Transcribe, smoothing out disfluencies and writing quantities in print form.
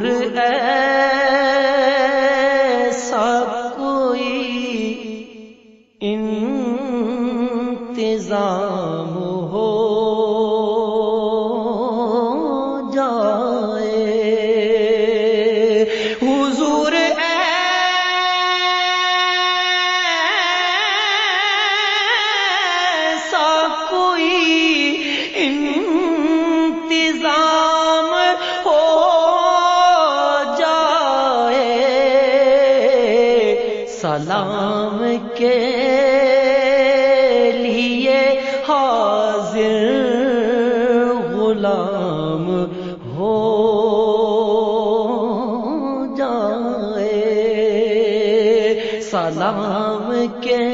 حضور ایسا کوئی انتظام ہو جائے، حضور ایسا کوئی انتظام ہو جائے، سلام کے لیے حاضر غلام ہو جائے، سلام کے